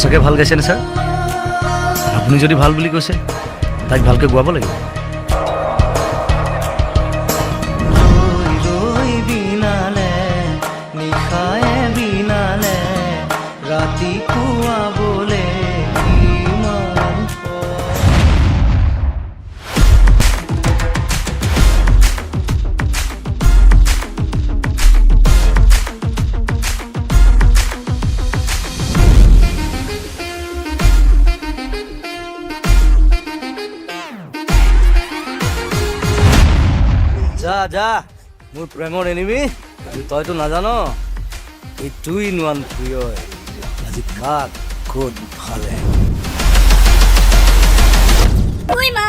সঁচাকৈ ভাল গাইছেনে ছাৰ? আপুনি যদি ভাল বুলি কৈছে তাইক ভালকৈ গোৱাব লাগিব। ৰাতি খুৱাবলে যা যা মোৰ প্ৰেমৰ এনিমি, তইতো নাজান এই 2-in-1 প্ৰিয়ই আজি কাক ক'ত ফালে। Uy, ma!